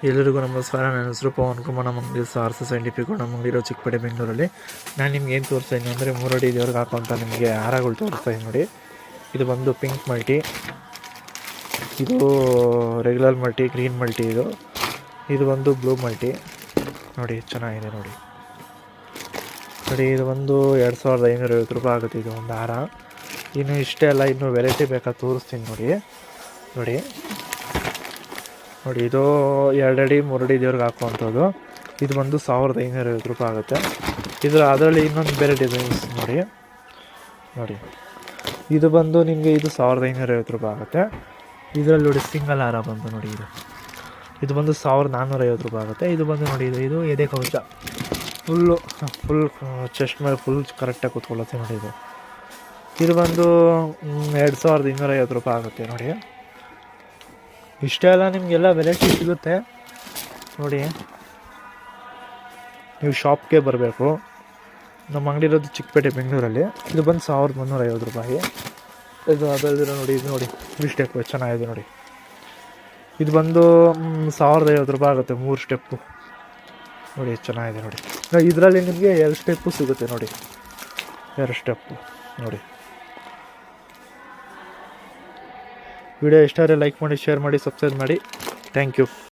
ಎಲ್ಲರಿಗೂ ನಮಸ್ಕಾರ. ನನ್ನ ಹೆಸರು ಪವನ್ ಕುಮಾರ್. ನಮ್ಮ ಅಂಗಡಿ ಸಾರ್ಸ ಸೈಂಟಿಫಿಕ್ ನಮ್ಮ ಅಂಗಡಿ ಇರೋ ಚಿಕ್ಕಪೇಟೆ ಬೆಂಗಳೂರಲ್ಲಿ. ನಾನು ನಿಮ್ಗೆ ಏನು ತೋರಿಸ್ತಾ ಇದ್ದೀನಿ ಅಂದರೆ 3 ಅಡಿ ದೇವ್ರಿಗೆ ಹಾಕುವಂಥ ನಿಮಗೆ ಹಾರಗಳು ತೋರಿಸ್ತಾ ಇದ್ದೀನಿ ನೋಡಿ. ಇದು ಬಂದು ಪಿಂಕ್ ಮಲ್ಟಿ, ಇದು ರೆಗ್ಯುಲರ್ ಮಲ್ಟಿ, ಗ್ರೀನ್ ಮಲ್ಟಿ, ಇದು ಬಂದು ಬ್ಲೂ ಮಲ್ಟಿ ನೋಡಿ. ಚೆನ್ನಾಗಿದೆ ನೋಡಿ. ಇದು ಒಂದು 2550 ರೂಪಾಯಿ ಆಗುತ್ತೆ ಇದು ಒಂದು ಹಾರ. ಇನ್ನು ಇಷ್ಟೇ ಅಲ್ಲ, ಇನ್ನೂ ವೆರೈಟಿ ಬೇಕಾದ ತೋರಿಸ್ತೀನಿ ನೋಡಿ. ಇದು 2 ಅಡಿ 3 ಅಡಿ ದೇವ್ರಿಗೆ ಹಾಕುವಂಥದ್ದು. ಇದು ಬಂದು 1550 ರೂಪಾಯಿ ಆಗುತ್ತೆ. ಅದರಲ್ಲಿ ಇನ್ನೊಂದು ಬೇರೆ ಡಿಸೈನ್ಸ್ ನೋಡಿ. ಇದು ಬಂದು ನಿಮಗೆ ಇದು 1550 ರೂಪಾಯಿ ಆಗುತ್ತೆ. ಇದರಲ್ಲಿ ನೋಡಿ ಸಿಂಗಲ್ ಹಾರ ಬಂದು ನೋಡಿ. ಇದು ಬಂದು 1450 ರೂಪಾಯಿ ಆಗುತ್ತೆ. ಇದು ಬಂದು ನೋಡಿ, ಇದು ಎದೆ ಕವಚ ಫುಲ್ ಚೆಸ್ಟ್ ಮೇಲೆ ಫುಲ್ ಕರೆಕ್ಟಾಗಿ ಕೂತ್ಕೊಳ್ಳುತ್ತೆ ನೋಡಿ. ಇದು ಬಂದು 2250 ರೂಪಾಯಿ ಆಗುತ್ತೆ ನೋಡಿ. ಇಷ್ಟೇ ಅಲ್ಲ, ನಿಮಗೆಲ್ಲ ವೆರೈಟಿ ಸಿಗುತ್ತೆ ನೋಡಿ. ನೀವು ಶಾಪ್ಗೆ ಬರಬೇಕು. ನಮ್ಮ ಅಂಗಡಿ ಇರೋದು ಚಿಕ್ಕಪೇಟೆ ಬೆಂಗಳೂರಲ್ಲಿ. ಇದು ಬಂದು 1350 ರೂಪಾಯಿ. ಅದರಲ್ಲಿರೋ ನೋಡಿ, ಇದು ನೋಡಿ ಸ್ಟೆಪ್ಪು ಚೆನ್ನಾಗಿದೆ ನೋಡಿ. ಇದು ಬಂದು 1050 ರೂಪಾಯಿ ಆಗುತ್ತೆ 3 ಸ್ಟೆಪ್ಪು ನೋಡಿ. ಚೆನ್ನಾಗಿದೆ ನೋಡಿ. ಇದರಲ್ಲಿ ನಿಮಗೆ 2 ಸ್ಟೆಪ್ಪು ಸಿಗುತ್ತೆ ನೋಡಿ. 2 ಸ್ಟೆಪ್ಪು ನೋಡಿ. ವಿಡಿಯೋ ಇಷ್ಟ ಆದರೆ ಲೈಕ್ ಮಾಡಿ, ಶೇರ್ ಮಾಡಿ, ಸಬ್ಸ್ಕ್ರೈಬ್ ಮಾಡಿ. Thank you.